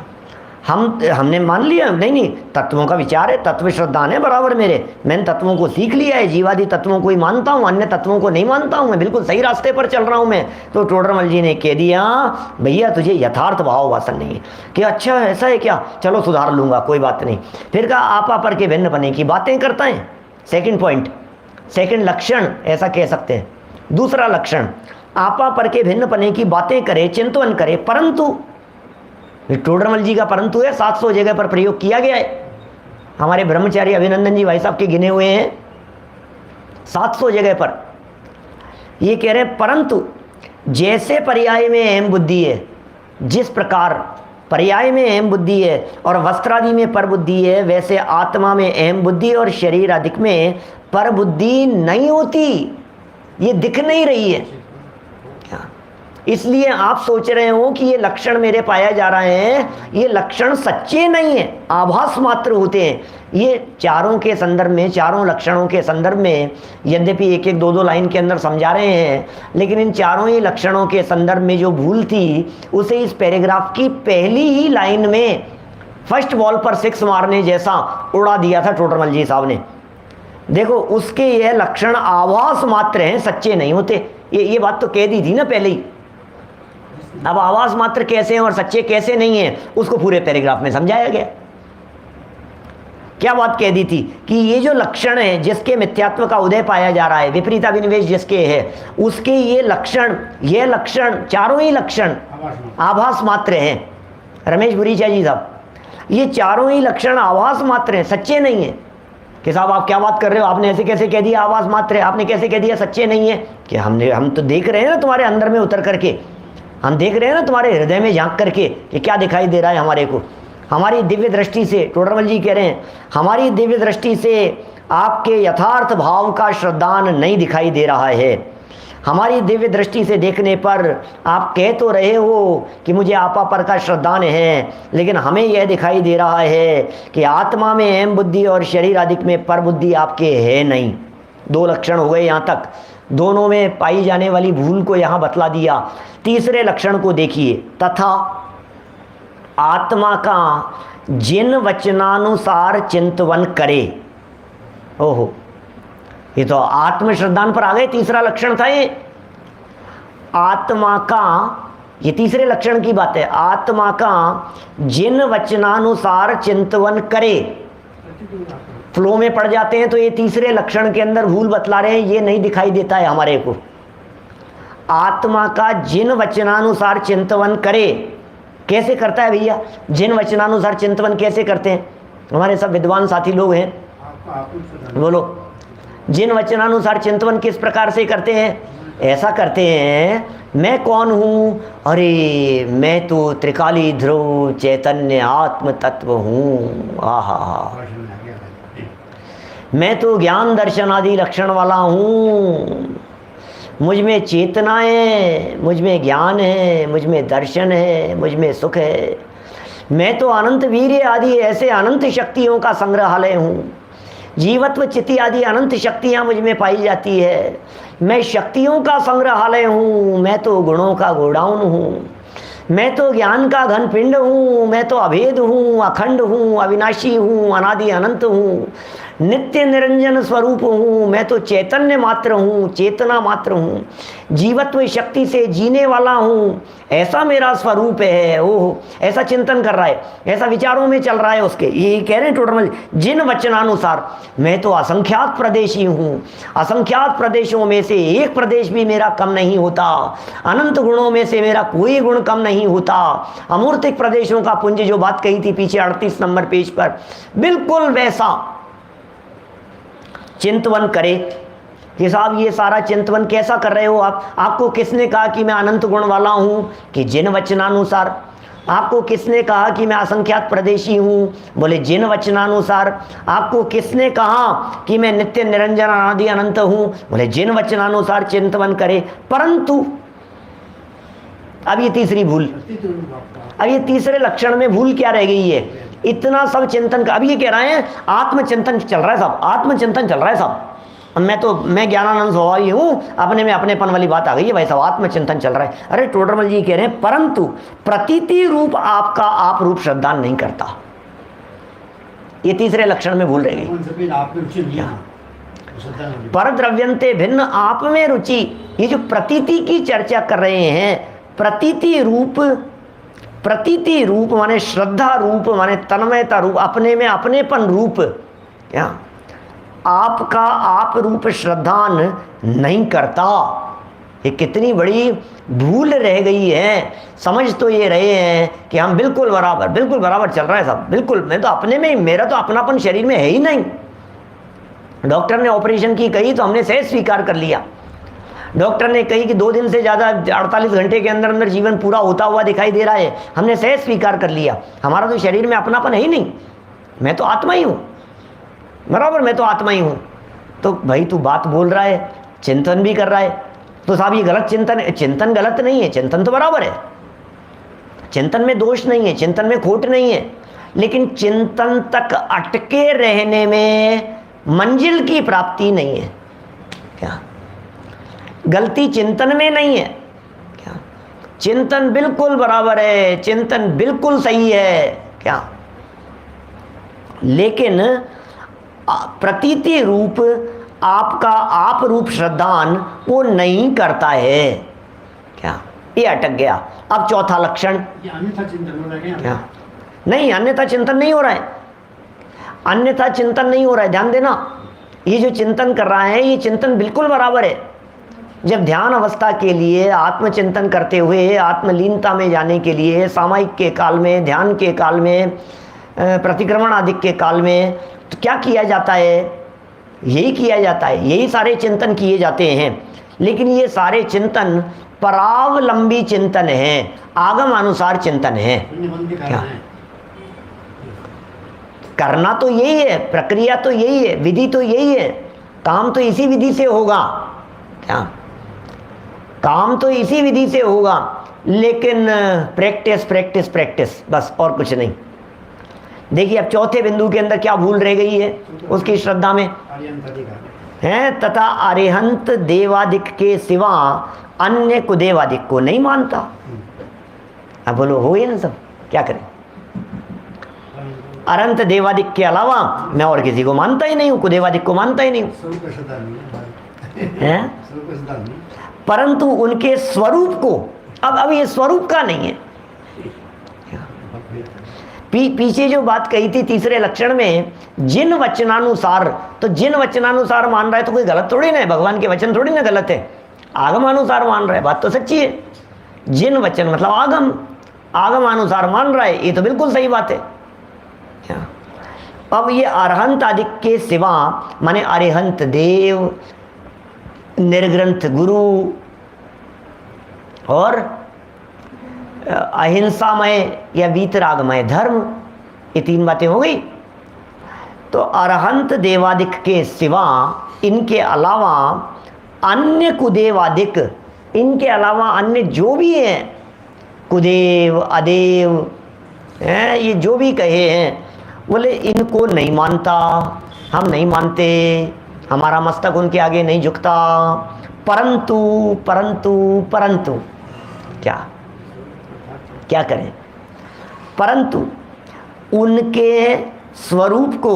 हमने मान लिया? नहीं, तत्वों का विचार है, तत्व श्रद्धान है बराबर मेरे, मैंने तत्वों को सीख लिया है, जीवादि तत्वों को ही मानता हूँ, अन्य तत्वों को नहीं मानता हूँ, मैं बिल्कुल सही रास्ते पर चल रहा हूँ मैं। तो टोडरमल जी ने कह दिया भैया तुझे यथार्थ भाव वासन नहीं है। कि अच्छा ऐसा है क्या, चलो सुधार लूंगा, कोई बात नहीं। फिर कहा आपा पर के भिन्न बने की बातें करता है। सेकेंड पॉइंट, सेकेंड लक्षण ऐसा कह सकते हैं। दूसरा लक्षण, आपा पर के भिन्न बने की बातें करे, चिंतन करे, परंतु टोडरमल जी का परंतु है 700 जगह पर प्रयोग किया गया है। हमारे ब्रह्मचारी अभिनंदन जी भाई साहब के गिने हुए हैं 700 जगह पर। ये कह रहे हैं परंतु जैसे पर्याय में अहम बुद्धि है, जिस प्रकार पर्याय में अहम बुद्धि है और वस्त्रादि में पर बुद्धि है, वैसे आत्मा में अहम बुद्धि और शरीर अधिक में पर बुद्धि नहीं होती, ये दिख नहीं रही है। इसलिए आप सोच रहे हो कि ये लक्षण मेरे पाया जा रहे हैं, ये लक्षण सच्चे नहीं है, आभास मात्र होते हैं। ये चारों के संदर्भ में, चारों लक्षणों के संदर्भ में यद्यपि एक एक 2-2 लाइन के अंदर समझा रहे हैं, लेकिन इन चारों ही लक्षणों के संदर्भ में जो भूल थी उसे इस पैराग्राफ की पहली ही लाइन में फर्स्ट बॉल पर 6 मारने जैसा उड़ा दिया था टोडरमल जी साहब ने। देखो उसके यह लक्षण आभास मात्र हैं, सच्चे नहीं होते। ये बात तो कह दी थी ना पहले ही। अब आवाज मात्र कैसे हैं और सच्चे कैसे नहीं हैं, उसको पूरे पैराग्राफ में समझाया गया। क्या बात कह दी थी कि ये जो लक्षण है जिसके मिथ्यात्व का उदय पाया जा रहा है, विपरीताभिनिवेश जिसके है, उसके ये लक्षण चारों ही लक्षण आभास मात्र हैं। रमेश बुरीचा जी साहब, ये चारों ही लक्षण आभास मात्र हैं, सच्चे नहीं हैं। कि साहब आप क्या बात कर रहे हो, आपने ऐसे कैसे कह दिया, आवाज़ मात्र है, आपने कैसे कह दिया सच्चे नहीं है। कि हम तो देख रहे हैं ना तुम्हारे अंदर में उतर करके, हम देख रहे हैं ना तुम्हारे हृदय में झांक करके कि क्या दिखाई दे रहा है हमारे को। हमारी दिव्य दृष्टि से, टोडरमल जी कह रहे हैं, हमारी दिव्य दृष्टि से आपके यथार्थ भाव का श्रद्धान नहीं दिखाई दे रहा है। हमारी दिव्य दृष्टि से देखने पर आप कह तो रहे हो कि मुझे आपा पर का श्रद्धान है, लेकिन हमें यह दिखाई दे रहा है कि आत्मा में अहम बुद्धि और शरीर आदि में पर बुद्धि आपके है नहीं। दो लक्षण हो गए यहाँ तक, दोनों में पाई जाने वाली भूल को यहाँ बतला दिया। तीसरे लक्षण को देखिए, तथा आत्मा का जिन वचनानुसार चिंतवन करे। ओहो, ये तो आत्म श्रद्धान पर आ गए, तीसरा लक्षण था ये। आत्मा का, ये तीसरे लक्षण की बात है, आत्मा का जिन वचनानुसार चिंतवन करे। फ्लो में पड़ जाते हैं तो ये तीसरे लक्षण के अंदर भूल बतला रहे हैं, ये नहीं दिखाई देता है हमारे को। आत्मा का जिन वचनानुसार चिंतवन करे, कैसे करता है भैया, जिन वचनानुसार चिंतवन कैसे करते हैं? हमारे सब विद्वान साथी लोग हैं, बोलो, जिन वचनानुसार चिंतवन किस प्रकार से करते हैं? ऐसा करते हैं, मैं कौन हूँ? अरे मैं तो त्रिकाली ध्रुव चैतन्य आत्म तत्व हूँ। आहा, मैं तो ज्ञान दर्शन आदि लक्षण वाला हूँ, मुझ में चेतना है, मुझ में ज्ञान है, मुझ में दर्शन है, मुझ में सुख है। मैं तो अनंत वीर्य आदि ऐसे अनंत शक्तियों का संग्रहालय हूँ। जीवत्व चित्ती आदि अनंत शक्तियाँ मुझ में पाई जाती है। मैं शक्तियों का संग्रहालय हूँ, मैं तो गुणों का गोडाउन हूँ, मैं तो ज्ञान का घन पिंड हूँ, मैं तो अभेद हूँ, अखंड हूँ, अविनाशी हूँ, अनादि अनंत हूँ, नित्य निरंजन स्वरूप हूँ। मैं तो चैतन्य मात्र हूँ, चेतना मात्र हूँ, जीवत्व शक्ति से जीने वाला हूँ, ऐसा मेरा स्वरूप है। ओह, ऐसा चिंतन कर रहा है, ऐसा विचारों में चल रहा है उसके। ये कह रहे हैं टोटल, जिन वचनानुसार मैं तो असंख्यात प्रदेशी हूँ, असंख्यात प्रदेशों में से एक प्रदेश भी मेरा कम नहीं होता, अनंत गुणों में से मेरा कोई गुण कम नहीं होता। अमूर्तिक प्रदेशों का पुंज जो बात कही थी पीछे 38 नंबर पेज पर, बिल्कुल वैसा चिंतवन करे। कि साहब ये सारा चिंतवन कैसा कर रहे हो आप? आपको किसने कहा कि मैं अनंत गुण वाला हूँ? कि जिन वचनानुसार। आपको किसने कहा कि मैं असंख्यात प्रदेशी हूँ? बोले जिन वचनानुसार। आपको किसने कहा कि मैं नित्य निरंजन अनादि अनंत हूँ? बोले जिन वचनानुसार चिंतवन करे। परंतु अब ये तीसरी भूल, अब ये तीसरे लक्षण में भूल क्या रह गई है? इतना सब चिंतन का, अब ये कह रहे हैं आत्मचिंतन चल रहा है साहब, आत्मचिंतन चल रहा है साहब, मैं ज्ञानानंद स्वभावी हूँ, अपने में अपनेपन वाली बात आ गई है भाई साहब, आत्मचिंतन चल रहा है। अरे टोडरमल जी कह रहे हैं परंतु प्रतीति रूप आपका आप रूप श्रद्धान नहीं करता। ये तीसरे लक्षण में भूल रही। पर द्रव्यंते भिन्न आप में रुचि, ये जो प्रतीति की चर्चा कर रहे हैं, प्रतीति रूप माने श्रद्धा रूप माने तन्मयता रूप, अपने में अपनेपन रूप, क्या आपका आप रूप श्रद्धान नहीं करता। ये कितनी बड़ी भूल रह गई है। समझ तो ये रहे हैं कि हम बिल्कुल बराबर चल रहा है सब, बिल्कुल मैं तो अपने में, मेरा तो अपनापन शरीर में है ही नहीं। डॉक्टर ने ऑपरेशन की कही तो हमने सहज स्वीकार कर लिया। डॉक्टर ने कही कि 2 दिन से ज़्यादा 48 घंटे के अंदर अंदर जीवन पूरा होता हुआ दिखाई दे रहा है, हमने सहज स्वीकार कर लिया। हमारा तो शरीर में अपनापन है ही नहीं, मैं तो आत्मा ही हूँ, बराबर मैं तो आत्मा ही हूँ। तो भाई तू बात बोल रहा है, चिंतन भी कर रहा है, तो साहब ये गलत चिंतन है। चिंतन गलत नहीं है, चिंतन तो बराबर है, चिंतन में दोष नहीं है, चिंतन में खोट नहीं है, लेकिन चिंतन तक अटके रहने में मंजिल की प्राप्ति नहीं है। क्या गलती चिंतन में नहीं है? क्या चिंतन बिल्कुल बराबर है, चिंतन बिल्कुल सही है, क्या लेकिन प्रतीति रूप आपका आप रूप श्रद्धान वो नहीं करता है। क्या ये अटक गया। अब चौथा लक्षण, अन्यथा चिंतन हो रहा है क्या? नहीं, अन्यथा चिंतन नहीं हो रहा है, अन्यथा चिंतन नहीं हो रहा है। ध्यान देना, ये जो चिंतन कर रहा है ये चिंतन बिल्कुल बराबर है। जब ध्यान अवस्था के लिए आत्मचिंतन करते हुए आत्मलीनता में जाने के लिए सामायिक के काल में, ध्यान के काल में प्रतिक्रमण आदि के काल में तो क्या किया जाता है? यही किया जाता है, यही सारे चिंतन किए जाते हैं। लेकिन ये सारे चिंतन परावलंबी चिंतन हैं, आगम अनुसार चिंतन है। क्या करना तो यही है, प्रक्रिया तो यही है, विधि तो यही है, काम तो इसी विधि से होगा। क्या काम तो इसी विधि से होगा, लेकिन प्रैक्टिस प्रैक्टिस प्रैक्टिस, बस और कुछ नहीं। देखिए अब चौथे बिंदु के अंदर क्या भूल रह गई है उसकी श्रद्धा में है, तथा अरिहंत देवादिक के सिवा अन्य कुदेवादिक को नहीं मानता। अब बोलो हो गया ना सब, क्या करें? अनंत देवादिक के अलावा मैं और किसी को मानता ही नहीं हूँ, कुदेवादिक को मानता ही नहीं हूँ, परंतु उनके स्वरूप को, अब ये स्वरूप का नहीं है। पीछे जो बात कही थी तीसरे लक्षण में, जिन वचनानुसार, तो जिन वचनानुसार मान रहा है तो कोई गलत थोड़ी ना है, भगवान के वचन थोड़ी ना गलत है, आगमानुसार मान रहा है, बात तो सच्ची है। जिन वचन मतलब आगम अनुसार मान रहा है, ये तो बिल्कुल सही बात है। अब ये अरहंत आदि के सिवा माने अरिहंत देव, निर्ग्रंथ गुरु और अहिंसामय या वीतरागमय धर्म, ये तीन बातें हो गई। तो अरहंत देवादिक के सिवा, इनके अलावा अन्य कुदेवादिक, इनके अलावा अन्य जो भी हैं, कुदेव अदेव हैं, ये जो भी कहे हैं, बोले इनको नहीं मानता, हम नहीं मानते, हमारा मस्तक उनके आगे नहीं झुकता। परंतु परंतु परंतु क्या करें? परंतु उनके स्वरूप को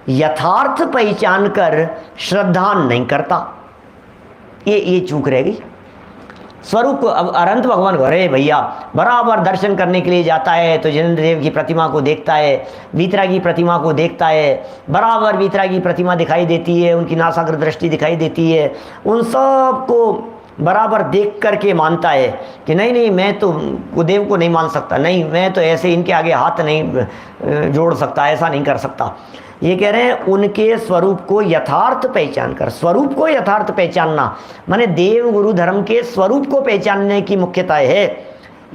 यथार्थ पहचान कर श्रद्धा नहीं करता, ये चूक रह गई। स्वरूप को, अब अनंत भगवान को अरे भैया बराबर दर्शन करने के लिए जाता है तो जिनेंद्र देव की प्रतिमा को देखता है, वीतरा की प्रतिमा को देखता है, बराबर वीतरा की प्रतिमा दिखाई देती है, उनकी नासाग्र दृष्टि दिखाई देती है, उन सब को बराबर देख करके मानता है कि नहीं मैं तो कुदेव को नहीं मान सकता, नहीं मैं तो ऐसे इनके आगे हाथ नहीं जोड़ सकता, ऐसा नहीं कर सकता। ये कह रहे हैं उनके स्वरूप को यथार्थ पहचान कर, स्वरूप को यथार्थ पहचानना माने देव गुरु धर्म के स्वरूप को पहचानने की मुख्यता है।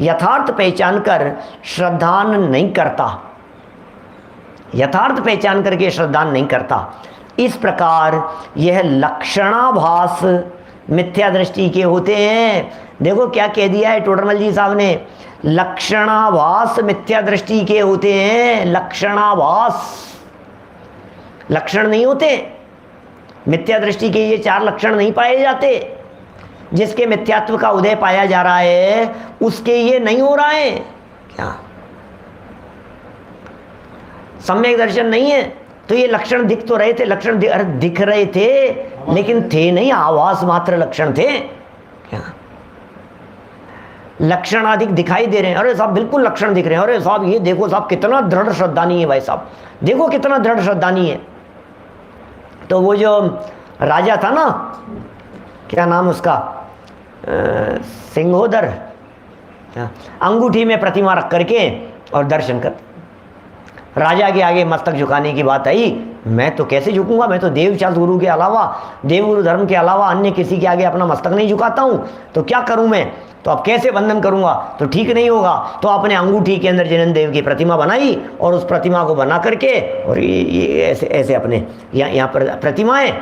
यथार्थ पहचान कर श्रद्धान नहीं करता, यथार्थ पहचान करके श्रद्धान नहीं करता। इस प्रकार यह लक्षणाभास मिथ्या दृष्टि के होते हैं। देखो क्या कह दिया है टोडरमल जी साहब ने, लक्षणाभास मिथ्या दृष्टि के होते हैं। लक्षणाभास, लक्षण नहीं होते, मिथ्या दृष्टि के ये चार लक्षण नहीं पाए जाते। जिसके मिथ्यात्व का उदय पाया जा रहा है उसके ये नहीं हो रहा है। क्या सम्यक दर्शन नहीं है तो ये लक्षण दिख तो रहे थे, लक्षण दिख रहे थे लेकिन थे नहीं, आवास मात्र लक्षण थे। क्या लक्षण अधिक दिखाई दे रहे हैं, अरे साहब बिल्कुल लक्षण दिख रहे हैं, अरे साहब ये देखो साहब कितना दृढ़ श्रद्धानी है, भाई साहब देखो कितना दृढ़ श्रद्धानी है। तो वो जो राजा था ना, क्या नाम उसका, सिंहोदर, अंगूठी में प्रतिमा रख करके और दर्शन कर, राजा के आगे मस्तक झुकाने की बात आई, मैं तो कैसे झुकूंगा, मैं तो देवचांद गुरु के अलावा, देव गुरु धर्म के अलावा अन्य किसी के आगे अपना मस्तक नहीं झुकाता हूँ, तो क्या करूँ मैं, तो अब कैसे बंधन करूंगा, तो ठीक नहीं होगा। तो आपने अंगूठी के अंदर जिनेंद्र देव की प्रतिमा बनाई और उस प्रतिमा को बना करके और ये ऐसे ऐसे अपने यहाँ पर प्रतिमाएं,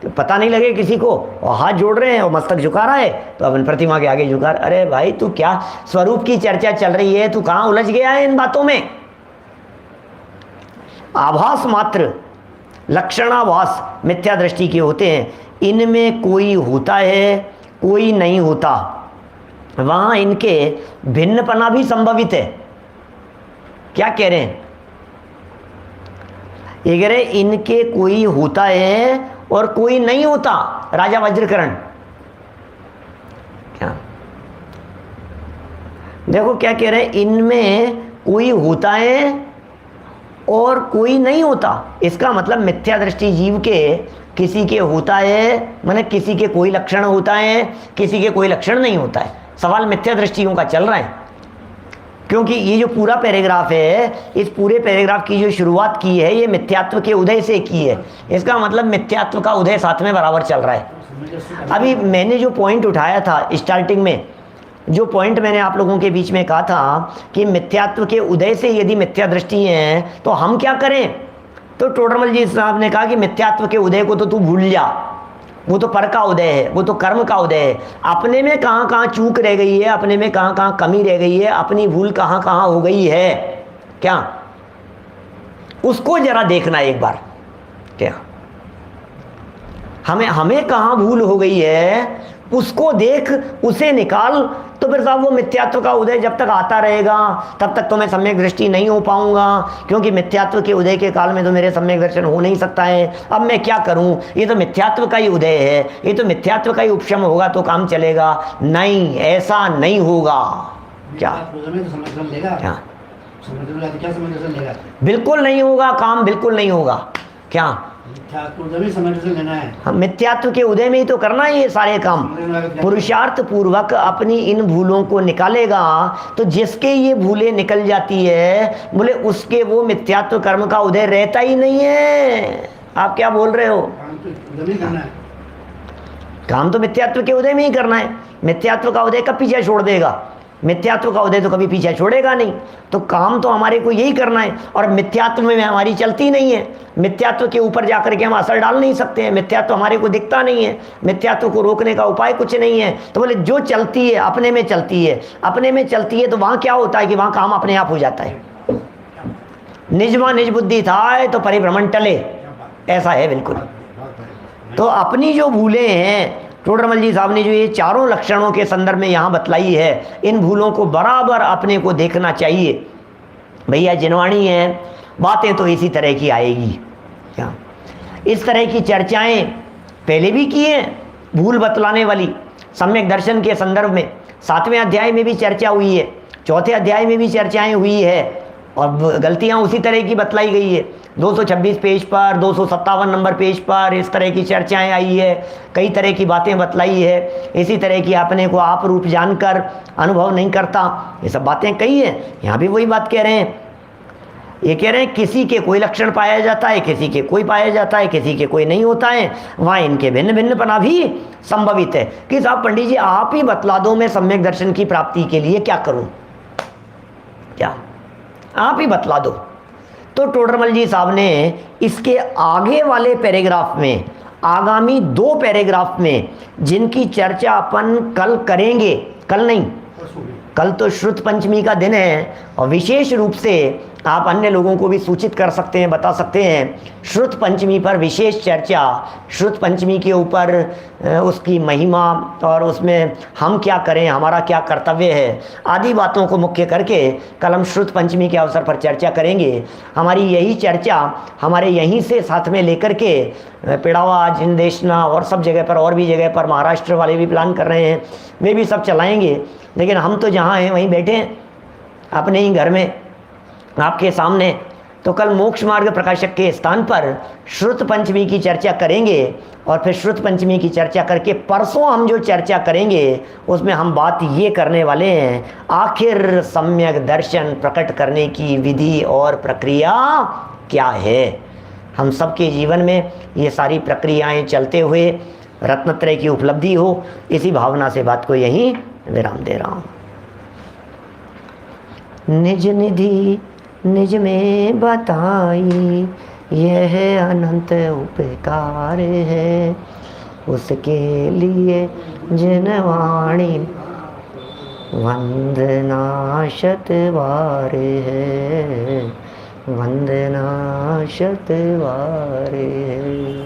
तो पता नहीं लगे किसी को, और हाथ जोड़ रहे हैं और मस्तक झुका रहा है, तो अपनी प्रतिमा के आगे झुका। अरे भाई तू क्या स्वरूप की चर्चा चल रही है, तू कहाँ उलझ गया है इन बातों में। आभास मात्र, लक्षणाभास मिथ्या दृष्टि के होते हैं, इनमें कोई होता है कोई नहीं होता, वहां इनके भिन्नपना भी संभवित है। क्या कह रहे हैं, ये कह रहे इनके कोई होता है और कोई नहीं होता। राजा वज्रकरण, क्या देखो क्या कह रहे हैं, इनमें कोई होता है और कोई नहीं होता। इसका मतलब मिथ्या दृष्टि जीव के किसी के होता है, माने किसी के कोई लक्षण होता है, किसी के कोई लक्षण नहीं होता है। सवाल मिथ्या दृष्टियों का चल रहा है। क्योंकि ये जो पूरा पैराग्राफ है, इस पूरे पैराग्राफ की जो शुरुआत की है ये मिथ्यात्व के उदय से की है। इसका मतलब मिथ्यात्व का उदय साथ में बराबर चल रहा है। अभी मैंने जो पॉइंट उठाया था स्टार्टिंग में, जो पॉइंट मैंने आप लोगों के बीच में कहा था कि मिथ्यात्व के उदय से यदि मिथ्या दृष्टि है तो हम क्या करें, तो टोडरमल जी साहब ने कहा कि मिथ्यात्व के उदय को तो तू भूल जा, वो तो पर का उदय है, वो तो कर्म का उदय है। अपने में कहाँ कहाँ चूक रह गई है, अपने में कहाँ कहाँ कमी रह गई है, अपनी भूल कहाँ कहाँ हो गई है, क्या उसको जरा देखना एक बार। क्या हमें कहाँ भूल हो गई है उसको देख, उसे निकाल, तो फिर साहब वो मिथ्यात्व का उदय जब तक आता रहेगा तब तक तो मैं सम्यक दृष्टि नहीं हो पाऊंगा, क्योंकि मिथ्यात्व के उदय के काल में तो मेरे सम्यक दर्शन हो नहीं सकता है। अब मैं क्या करूं, ये तो मिथ्यात्व का ही उदय है, ये तो मिथ्यात्व का ही उपशम होगा तो काम चलेगा। नहीं, ऐसा नहीं होगा। क्या क्या बिल्कुल नहीं होगा, काम बिल्कुल नहीं होगा। क्या लेना है, हम मिथ्यात्व के उदय में ही तो करना है ये सारे काम। पुरुषार्थ पूर्वक अपनी इन भूलों को निकालेगा तो जिसके ये भूलें निकल जाती है, बोले उसके वो मिथ्यात्व कर्म का उदय रहता ही नहीं है। आप क्या बोल रहे हो? काम तो मिथ्यात्व के उदय में ही करना है। मिथ्यात्व का उदय कब पीछे छोड़ देगा? मिथ्यात्व का उदय तो कभी पीछे छोड़ेगा नहीं। तो काम तो हमारे को यही करना है, और मिथ्यात्व में हमारी चलती नहीं है। मिथ्यात्व के ऊपर जाकर के हम असर डाल नहीं सकते हैं, मिथ्यात्व हमारे को दिखता नहीं है, मिथ्यात्व को रोकने का उपाय कुछ नहीं है। तो बोले जो चलती है अपने में चलती है, अपने में चलती है तो वहाँ क्या होता है कि वहाँ काम अपने आप हो जाता है। निजमा निज बुद्धि था तो परिभ्रमण टले, ऐसा है बिल्कुल। तो अपनी जो भूलें हैं, टोडरमल जी साहब ने जो ये चारों लक्षणों के संदर्भ में यहाँ बतलाई है, इन भूलों को बराबर अपने को देखना चाहिए। भैया जिनवाणी है, बातें तो इसी तरह की आएगी। क्या इस तरह की चर्चाएं पहले भी की हैं, भूल बतलाने वाली सम्यक दर्शन के संदर्भ में 7वें अध्याय में भी चर्चा हुई है, 4थे अध्याय में भी चर्चाएं हुई है, और गलतियां उसी तरह की बतलाई गई है। 226 पेज पर, 257 नंबर पेज पर इस तरह की चर्चाएं आई है, कई तरह की बातें बतलाई है। इसी तरह की अपने को आप रूप जानकर अनुभव नहीं करता, ये सब बातें कही है। यहाँ भी वही बात कह रहे हैं। ये कह रहे हैं किसी के कोई लक्षण पाया जाता है, किसी के कोई पाया जाता है, किसी के कोई नहीं होता है, वहाँ इनके भिन्न भिन्नपना भी संभवित है। कि साहब पंडित जी आप ही बतला दो, मैं सम्यक दर्शन की प्राप्ति के लिए क्या करूँ, क्या आप ही बतला दो। तो टोडरमल जी साहब ने इसके आगे वाले पैराग्राफ में, आगामी 2 पैराग्राफ में, जिनकी चर्चा अपन कल करेंगे, कल नहीं, कल तो श्रुत पंचमी का दिन है, और विशेष रूप से आप अन्य लोगों को भी सूचित कर सकते हैं, बता सकते हैं, श्रुत पंचमी पर विशेष चर्चा, श्रुत पंचमी के ऊपर उसकी महिमा और उसमें हम क्या करें, हमारा क्या कर्तव्य है, आदि बातों को मुख्य करके कल हम श्रुत पंचमी के अवसर पर चर्चा करेंगे। हमारी यही चर्चा हमारे यहीं से साथ में लेकर के पिड़ावा, जिंदेशना और सब जगह पर, और भी जगह पर महाराष्ट्र वाले भी प्लान कर रहे हैं, वे भी सब चलाएंगे। लेकिन हम तो जहाँ हैं वहीं बैठे हैं अपने ही घर में आपके सामने। तो कल मोक्ष मार्ग प्रकाशक के स्थान पर श्रुत पंचमी की चर्चा करेंगे, और फिर श्रुत पंचमी की चर्चा करके परसों हम जो चर्चा करेंगे उसमें हम बात ये करने वाले हैं, आखिर सम्यक दर्शन प्रकट करने की विधि और प्रक्रिया क्या है। हम सबके जीवन में ये सारी प्रक्रियाएं चलते हुए रत्नत्रय की उपलब्धि हो, इसी भावना से बात को यहीं विराम दे रहा हूँ। निज निधि निज में बताई, यह अनंत उपकार है, उसके लिए जिनवाणी वंदना शतवार है, वंदना शतवार है।